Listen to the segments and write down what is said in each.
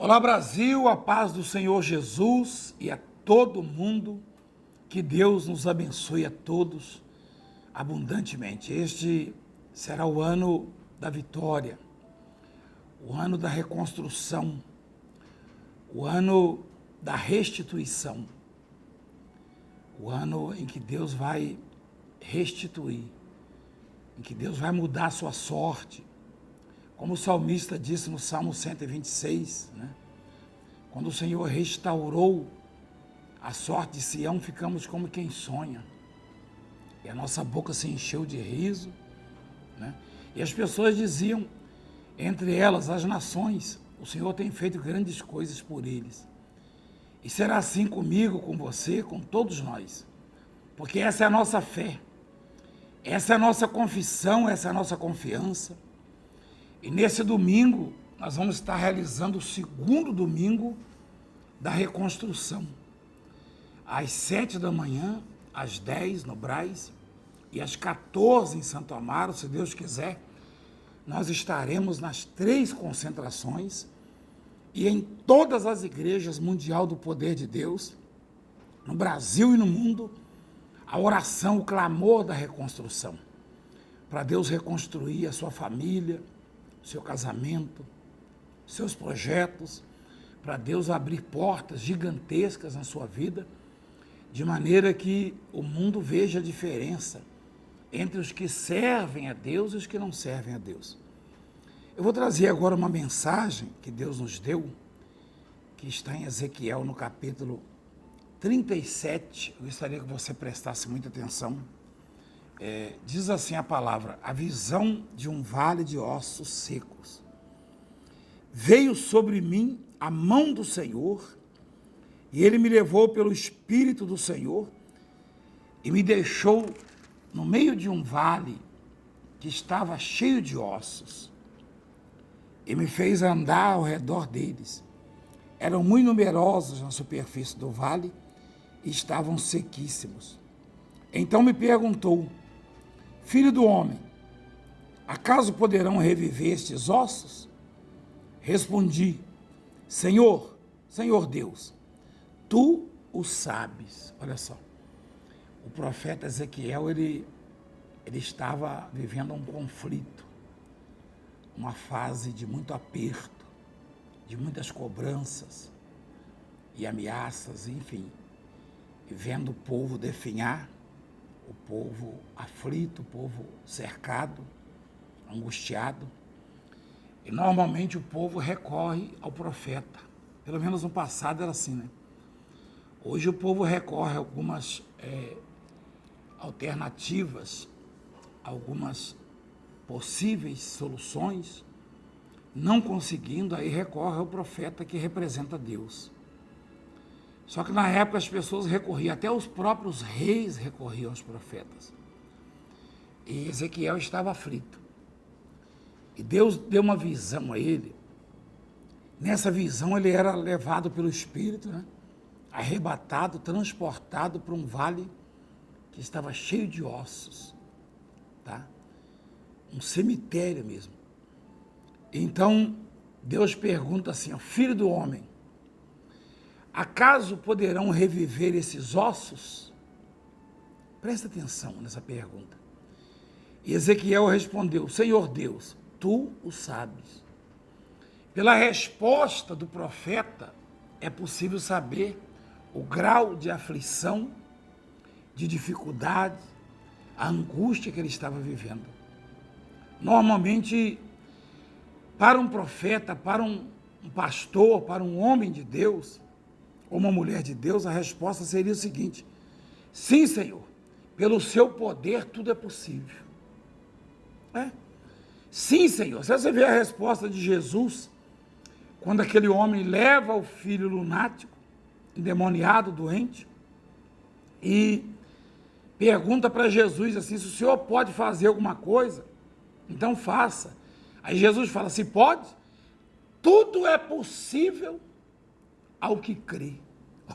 Olá, Brasil, a paz do Senhor Jesus e a todo mundo, que Deus nos abençoe a todos abundantemente. Este será o ano da vitória, o ano da reconstrução, o ano da restituição, o ano em que Deus vai restituir, em que Deus vai mudar a sua sorte. Como o salmista disse no Salmo 126, né? Quando o Senhor restaurou a sorte de Sião, ficamos como quem sonha. E a nossa boca se encheu de riso, né? E as pessoas diziam, entre elas as nações, o Senhor tem feito grandes coisas por eles. E será assim comigo, com você, com todos nós. Porque essa é a nossa fé, essa é a nossa confissão, essa é a nossa confiança. E nesse domingo, nós vamos estar realizando o segundo domingo da reconstrução. Às 7 da manhã, às 10 no Brás e às 14 em Santo Amaro, se Deus quiser, nós estaremos nas 3 concentrações e em todas as igrejas mundial do poder de Deus, no Brasil e no mundo, a oração, o clamor da reconstrução, para Deus reconstruir a sua família, seu casamento, seus projetos, para Deus abrir portas gigantescas na sua vida, de maneira que o mundo veja a diferença entre os que servem a Deus e os que não servem a Deus. Eu vou trazer agora uma mensagem que Deus nos deu, que está em Ezequiel, no capítulo 37. Eu gostaria que você prestasse muita atenção. Diz assim a palavra: a visão de um vale de ossos secos. Veio sobre mim a mão do Senhor, e ele me levou pelo Espírito do Senhor e me deixou no meio de um vale que estava cheio de ossos, e me fez andar ao redor deles. Eram muito numerosos na superfície do vale e estavam sequíssimos. Então me perguntou: filho do homem, acaso poderão reviver estes ossos? Respondi: Senhor Deus, tu o sabes. Olha só, o profeta Ezequiel, ele estava vivendo um conflito, uma fase de muito aperto, de muitas cobranças e ameaças, enfim, e vendo o povo definhar, o povo aflito, o povo cercado, angustiado. E normalmente o povo recorre ao profeta. Pelo menos no passado era assim, né? Hoje o povo recorre a algumas alternativas, algumas possíveis soluções, não conseguindo, aí recorre ao profeta que representa Deus. Só que na época as pessoas recorriam, até os próprios reis recorriam aos profetas. E Ezequiel estava aflito. E Deus deu uma visão a ele. Nessa visão ele era levado pelo Espírito, né? Arrebatado, transportado para um vale que estava cheio de ossos, tá? Um cemitério mesmo. Então Deus pergunta assim: filho do homem, acaso poderão reviver esses ossos? Presta atenção nessa pergunta. E Ezequiel respondeu: Senhor Deus, tu o sabes. Pela resposta do profeta, é possível saber o grau de aflição, de dificuldade, a angústia que ele estava vivendo. Normalmente, para um profeta, para um pastor, para um homem de Deus, ou uma mulher de Deus, a resposta seria o seguinte: sim, Senhor, pelo seu poder tudo é possível. Sim, Senhor. Se você ver a resposta de Jesus, quando aquele homem leva o filho lunático, endemoniado, doente, e pergunta para Jesus assim: se o Senhor pode fazer alguma coisa, então faça. Aí Jesus fala: se pode, tudo é possível ao que crê.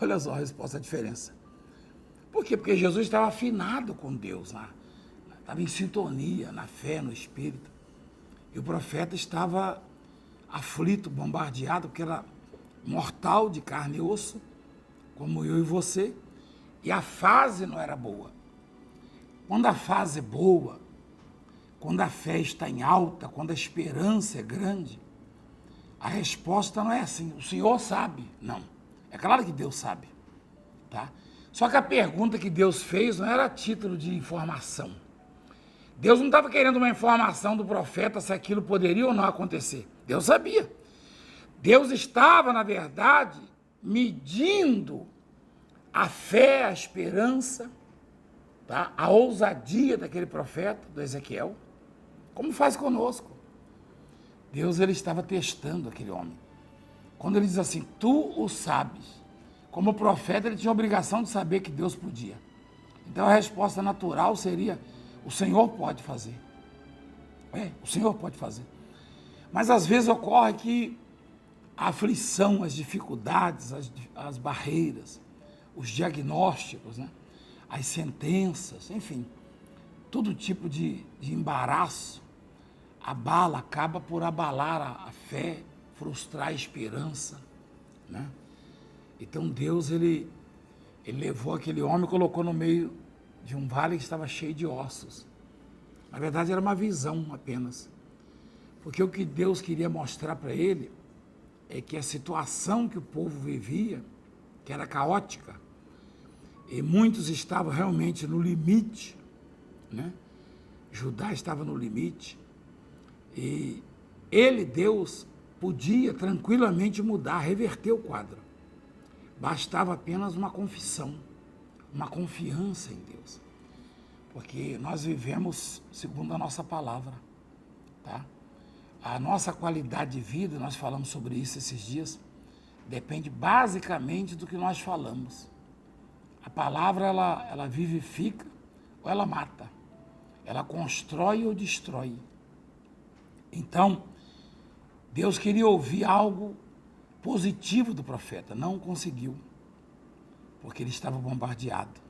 Olha só a resposta, a diferença. Por quê? Porque Jesus estava afinado com Deus, estava em sintonia, na fé, no Espírito. E o profeta estava aflito, bombardeado, porque era mortal, de carne e osso, como eu e você, e a fase não era boa. Quando a fase é boa, quando a fé está em alta, quando a esperança é grande, a resposta não é assim, o Senhor sabe, não. É claro que Deus sabe, tá? Só que a pergunta que Deus fez não era a título de informação. Deus não estava querendo uma informação do profeta se aquilo poderia ou não acontecer. Deus sabia. Deus estava, na verdade, medindo a fé, a esperança, tá? A ousadia daquele profeta, do Ezequiel, como faz conosco. Deus, ele estava testando aquele homem. Quando ele diz assim, tu o sabes. Como profeta, ele tinha a obrigação de saber que Deus podia. Então a resposta natural seria, o Senhor pode fazer. O Senhor pode fazer. Mas às vezes ocorre que a aflição, as dificuldades, as barreiras, os diagnósticos, né? As sentenças, enfim, todo tipo de embaraço acaba por abalar a fé, frustrar a esperança, né? Então Deus, ele levou aquele homem e colocou no meio de um vale que estava cheio de ossos. Na verdade era uma visão apenas, porque o que Deus queria mostrar para ele é que a situação que o povo vivia, que era caótica, e muitos estavam realmente no limite, né? Judá estava no limite, e ele, Deus, podia tranquilamente mudar, reverter o quadro. Bastava apenas uma confissão, uma confiança em Deus. Porque nós vivemos segundo a nossa palavra, tá? A nossa qualidade de vida, nós falamos sobre isso esses dias, depende basicamente do que nós falamos. A palavra, ela vivifica ou ela mata. Ela constrói ou destrói. Então, Deus queria ouvir algo positivo do profeta, não conseguiu, porque ele estava bombardeado.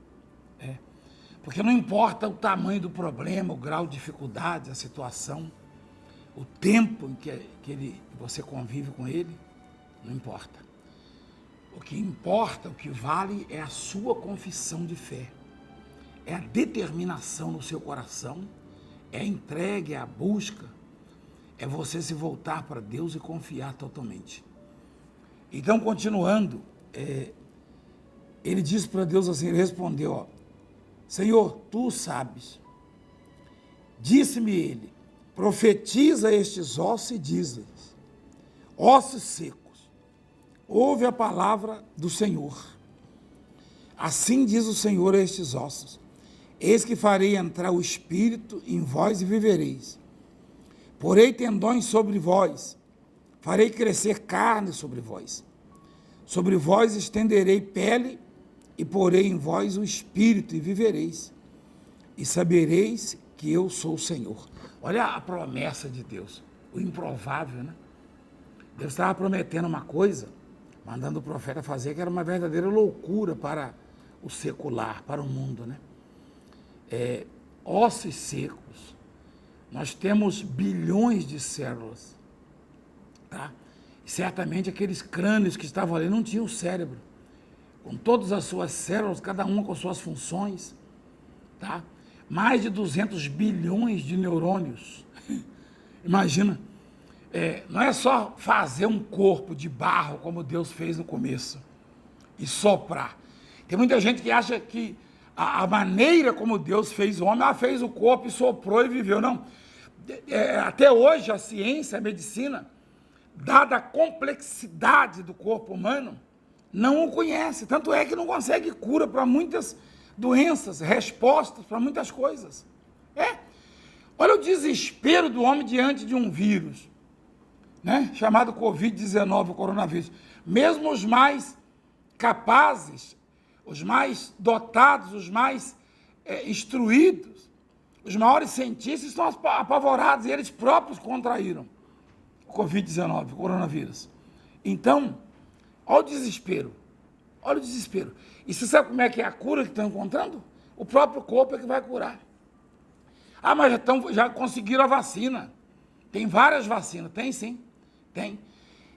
Porque não importa o tamanho do problema, o grau de dificuldade, a situação, o tempo em que você convive com ele, não importa. O que importa, o que vale é a sua confissão de fé, é a determinação no seu coração, é a entrega, é a busca, é você se voltar para Deus e confiar totalmente. Então, continuando, ele disse para Deus assim, ele respondeu, Senhor, tu sabes. Disse-me ele, profetiza estes ossos e diz-lhes, ossos secos, ouve a palavra do Senhor. Assim diz o Senhor a estes ossos, eis que farei entrar o Espírito em vós e vivereis. Porei tendões sobre vós, farei crescer carne sobre vós estenderei pele e porei em vós o Espírito e vivereis, e sabereis que eu sou o Senhor. Olha a promessa de Deus, o improvável, né? Deus estava prometendo uma coisa, mandando o profeta fazer, que era uma verdadeira loucura para o secular, para o mundo, né? Ossos secos, nós temos bilhões de células, tá? Certamente aqueles crânios que estavam ali não tinham cérebro, com todas as suas células, cada uma com suas funções, tá? Mais de 200 bilhões de neurônios. Imagina, não é só fazer um corpo de barro, como Deus fez no começo, e soprar. Tem muita gente que acha que a maneira como Deus fez o homem, fez o corpo e soprou e viveu. Não. Até hoje a ciência, a medicina, dada a complexidade do corpo humano, não o conhece. Tanto é que não consegue cura para muitas doenças, respostas para muitas coisas. Olha o desespero do homem diante de um vírus, né, chamado Covid-19, o coronavírus. Mesmo os mais capazes, os mais dotados, os mais instruídos, os maiores cientistas estão apavorados, e eles próprios contraíram o Covid-19, o coronavírus. Então, olha o desespero, olha o desespero. E você sabe como é que é a cura que estão encontrando? O próprio corpo é que vai curar. Mas já conseguiram a vacina. Tem várias vacinas, tem sim, tem.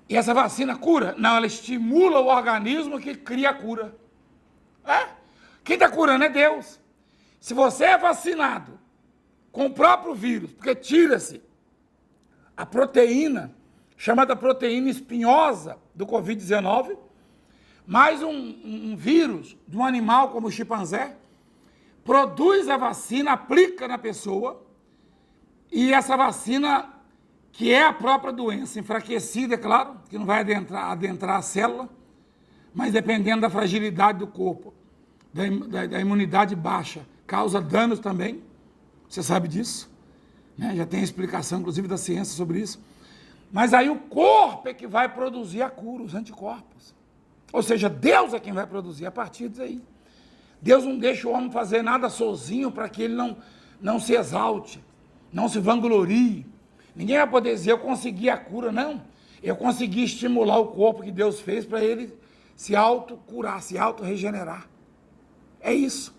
E essa vacina cura? Não, ela estimula o organismo que cria a cura. Quem está curando é Deus. Se você é vacinado com o próprio vírus, porque tira-se a proteína, chamada proteína espinhosa do Covid-19, mais um vírus de um animal como o chimpanzé, produz a vacina, aplica na pessoa, e essa vacina, que é a própria doença, enfraquecida, é claro, que não vai adentrar a célula, mas dependendo da fragilidade do corpo, da imunidade baixa, causa danos também, você sabe disso, né? Já tem explicação, inclusive, da ciência sobre isso. Mas aí o corpo é que vai produzir a cura, os anticorpos. Ou seja, Deus é quem vai produzir a partir daí. Deus não deixa o homem fazer nada sozinho para que ele não se exalte, não se vanglorie. Ninguém vai poder dizer, eu consegui a cura, não. Eu consegui estimular o corpo que Deus fez para ele se autocurar, se auto-regenerar. É isso.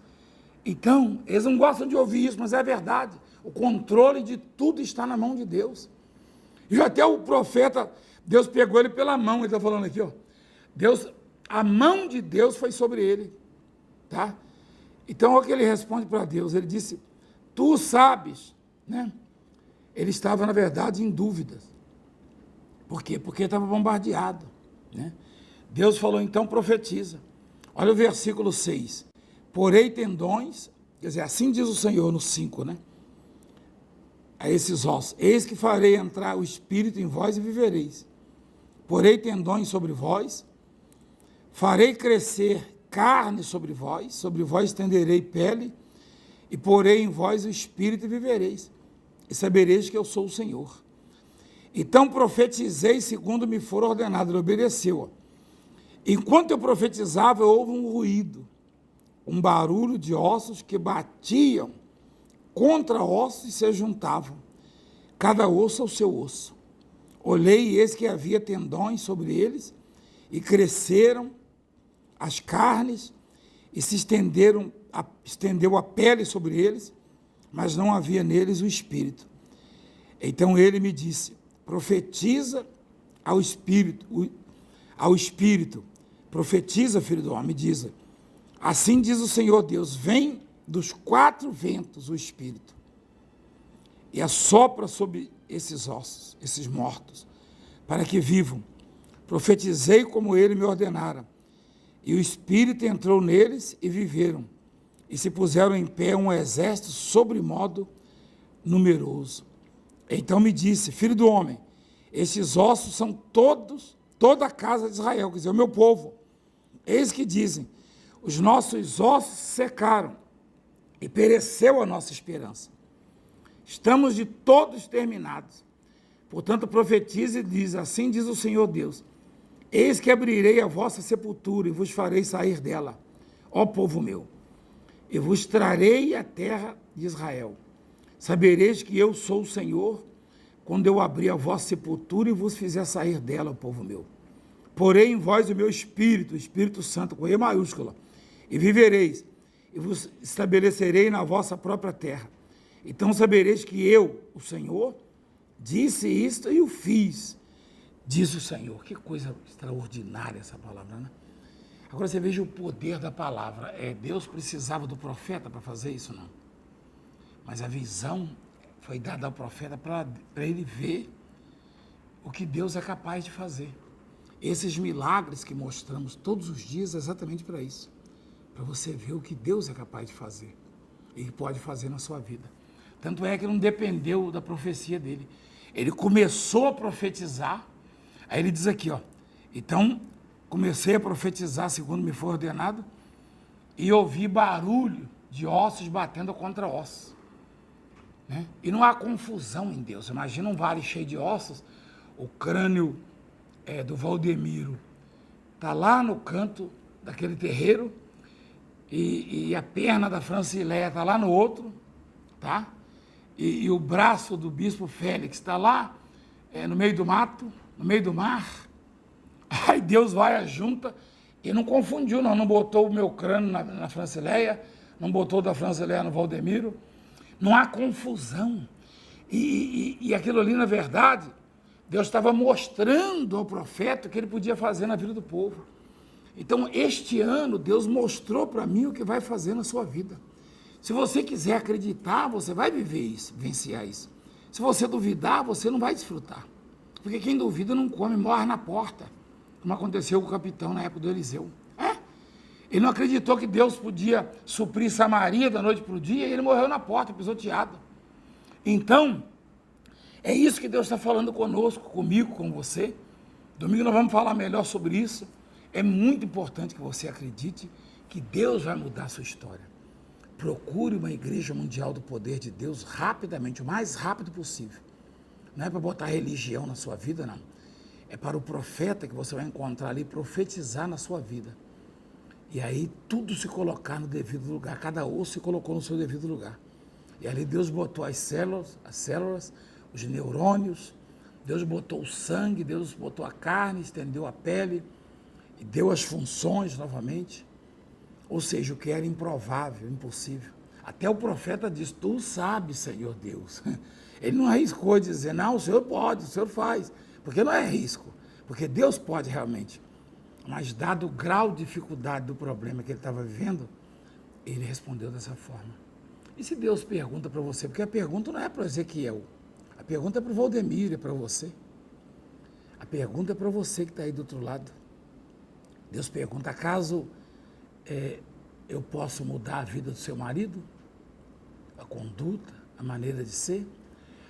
Então, eles não gostam de ouvir isso, mas é verdade. O controle de tudo está na mão de Deus. E até o profeta, Deus pegou ele pela mão, ele está falando aqui, ó. A mão de Deus foi sobre ele, tá? Então, olha o que ele responde para Deus. Ele disse, tu sabes, né? Ele estava, na verdade, em dúvidas. Por quê? Porque estava bombardeado, né? Deus falou, então profetiza. Olha o versículo 6. Porei tendões, quer dizer, assim diz o Senhor no 5, né? A esses ossos. Eis que farei entrar o Espírito em vós e vivereis. Porei tendões sobre vós, farei crescer carne sobre vós estenderei pele, e porei em vós o Espírito e vivereis. E sabereis que eu sou o Senhor. Então profetizei segundo me for ordenado, ele obedeceu. Enquanto eu profetizava, houve um ruído, um barulho de ossos que batiam contra ossos e se juntavam, cada osso ao seu osso. Olhei e eis que havia tendões sobre eles, e cresceram as carnes, e se estendeu a pele sobre eles, mas não havia neles o Espírito. Então ele me disse, profetiza ao Espírito, profetiza, filho do homem, diz, assim diz o Senhor Deus, vem dos 4 ventos o Espírito, e assopra sobre esses ossos, esses mortos, para que vivam. Profetizei como ele me ordenara, e o Espírito entrou neles e viveram, e se puseram em pé um exército sobremodo numeroso. Então me disse, filho do homem, esses ossos são toda a casa de Israel, quer dizer, o meu povo. Eis que dizem, os nossos ossos secaram, e pereceu a nossa esperança. Estamos de todos terminados. Portanto, profetize e diz, assim diz o Senhor Deus, eis que abrirei a vossa sepultura e vos farei sair dela, ó povo meu, e vos trarei a terra de Israel. Sabereis que eu sou o Senhor, quando eu abrir a vossa sepultura e vos fizer sair dela, ó povo meu. Porei em vós o meu Espírito, o Espírito Santo, com E maiúscula, e vivereis, e vos estabelecerei na vossa própria terra. Então sabereis que eu, o Senhor, disse isto e o fiz, diz o Senhor. Que coisa extraordinária essa palavra, né? Agora você veja o poder da palavra. Deus precisava do profeta para fazer isso? Não. Mas a visão foi dada ao profeta para ele ver o que Deus é capaz de fazer. Esses milagres que mostramos todos os dias é exatamente para isso. Para você ver o que Deus é capaz de fazer e pode fazer na sua vida. Tanto é que não dependeu da profecia dele. Ele começou a profetizar, aí ele diz aqui, ó, então comecei a profetizar segundo me foi ordenado e ouvi barulho de ossos batendo contra ossos. Né? E não há confusão em Deus. Imagina um vale cheio de ossos, o crânio do Valdemiro está lá no canto daquele terreiro, e a perna da Francileia está lá no outro, tá? E o braço do bispo Félix está lá, no meio do mato, no meio do mar. Aí Deus vai à junta e não confundiu, não botou o meu crânio na Francileia, não botou da Francileia no Valdemiro. Não há confusão. E aquilo ali, na verdade, Deus estava mostrando ao profeta o que ele podia fazer na vida do povo. Então, este ano, Deus mostrou para mim o que vai fazer na sua vida. Se você quiser acreditar, você vai viver isso, vivenciar isso. Se você duvidar, você não vai desfrutar. Porque quem duvida não come, morre na porta. Como aconteceu com o capitão na época do Eliseu. Ele não acreditou que Deus podia suprir Samaria da noite para o dia e ele morreu na porta, pisoteado. Então, é isso que Deus está falando conosco, comigo, com você. Domingo nós vamos falar melhor sobre isso. É muito importante que você acredite que Deus vai mudar a sua história. Procure uma igreja mundial do poder de Deus rapidamente, o mais rápido possível. Não é para botar religião na sua vida, não. É para o profeta que você vai encontrar ali, profetizar na sua vida. E aí tudo se colocar no devido lugar, cada osso se colocou no seu devido lugar. E ali Deus botou as células, os neurônios, Deus botou o sangue, Deus botou a carne, estendeu a pele, e deu as funções novamente. Ou seja, o que era improvável, impossível. Até o profeta diz, tu sabes, Senhor Deus. Ele não arriscou dizer, não, o Senhor pode, o Senhor faz. Porque não é risco, porque Deus pode realmente. Mas dado o grau de dificuldade do problema que ele estava vivendo, ele respondeu dessa forma. E se Deus pergunta para você, porque a pergunta não é para Ezequiel, a pergunta é para o Valdemir, é para você. A pergunta é para você que está aí do outro lado. Deus pergunta, acaso eu posso mudar a vida do seu marido? A conduta, a maneira de ser?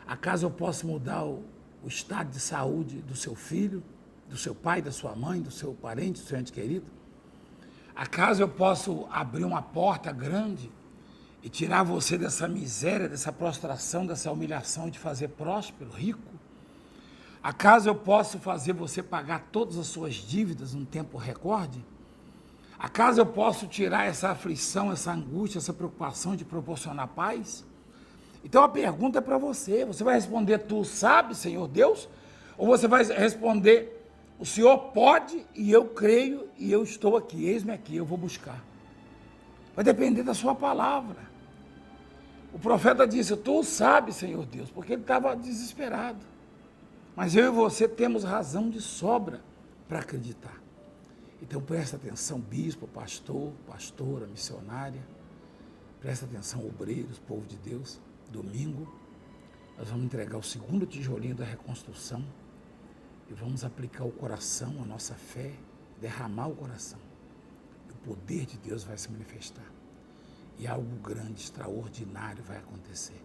Acaso eu posso mudar o estado de saúde do seu filho, do seu pai, da sua mãe, do seu parente, do seu ente querido? Acaso eu posso abrir uma porta grande e tirar você dessa miséria, dessa prostração, dessa humilhação de fazer próspero, rico? Acaso eu posso fazer você pagar todas as suas dívidas num tempo recorde? Acaso eu posso tirar essa aflição, essa angústia, essa preocupação de proporcionar paz? Então a pergunta é para você. Você vai responder, tu sabes, Senhor Deus? Ou você vai responder, o Senhor pode e eu creio e eu estou aqui, eis-me aqui, eu vou buscar. Vai depender da sua palavra. O profeta disse, tu sabes, Senhor Deus, porque ele estava desesperado. Mas eu e você temos razão de sobra para acreditar. Então presta atenção, bispo, pastor, pastora, missionária. Presta atenção, obreiros, povo de Deus. Domingo, nós vamos entregar o segundo tijolinho da reconstrução e vamos aplicar o coração, a nossa fé, derramar o coração. E o poder de Deus vai se manifestar. E algo grande, extraordinário vai acontecer.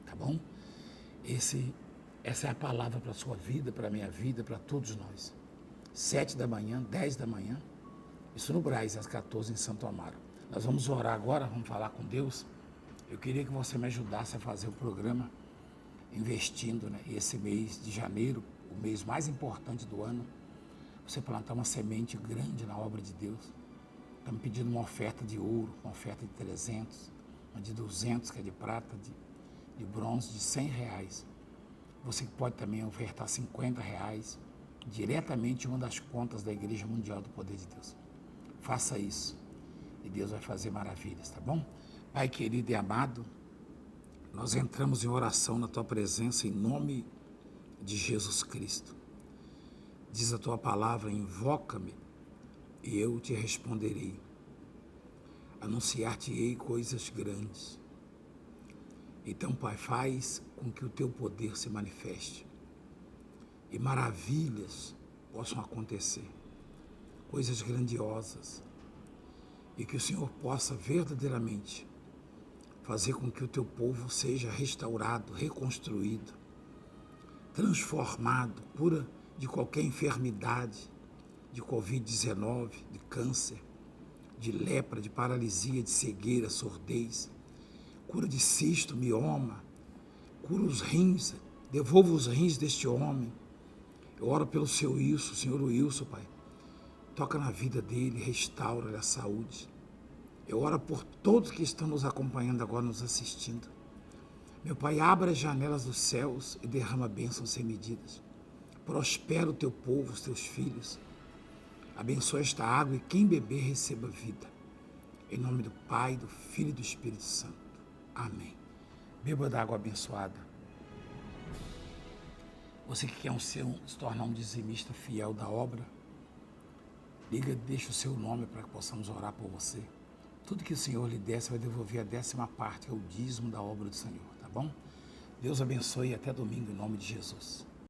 Tá bom? Essa é a palavra para a sua vida, para a minha vida, para todos nós. 7 da manhã, 10 da manhã, isso no Brás, às 14 em Santo Amaro. Nós vamos orar agora, vamos falar com Deus. Eu queria que você me ajudasse a fazer o programa, investindo, né, esse mês de janeiro, o mês mais importante do ano, você plantar uma semente grande na obra de Deus. Estamos pedindo uma oferta de ouro, uma oferta de 300, uma de 200, que é de prata, de bronze, de R$100. Você pode também ofertar R$50, diretamente em uma das contas da Igreja Mundial do Poder de Deus. Faça isso e Deus vai fazer maravilhas, tá bom? Pai querido e amado, nós entramos em oração na Tua presença em nome de Jesus Cristo. Diz a Tua palavra, invoca-me e eu te responderei. Anunciar-te-ei coisas grandes. Então, Pai, faz com que o Teu poder se manifeste e maravilhas possam acontecer, coisas grandiosas, e que o Senhor possa verdadeiramente fazer com que o Teu povo seja restaurado, reconstruído, transformado, cura de qualquer enfermidade, de Covid-19, de câncer, de lepra, de paralisia, de cegueira, surdez, cura de cisto, mioma, cura os rins, devolva os rins deste homem. Eu oro pelo seu Wilson, Senhor Wilson, Pai. Toca na vida dele, restaura-lhe a saúde. Eu oro por todos que estão nos acompanhando agora, nos assistindo. Meu Pai, abra as janelas dos céus e derrama bênçãos sem medidas. Prospera o Teu povo, os Teus filhos. Abençoa esta água e quem beber receba vida. Em nome do Pai, do Filho e do Espírito Santo. Amém. Beba da água abençoada. Você que quer se tornar um dizimista fiel da obra, liga, deixa o seu nome para que possamos orar por você. Tudo que o Senhor lhe der, você vai devolver a 10ª parte, que é o dízimo da obra do Senhor, tá bom? Deus abençoe e até domingo, em nome de Jesus.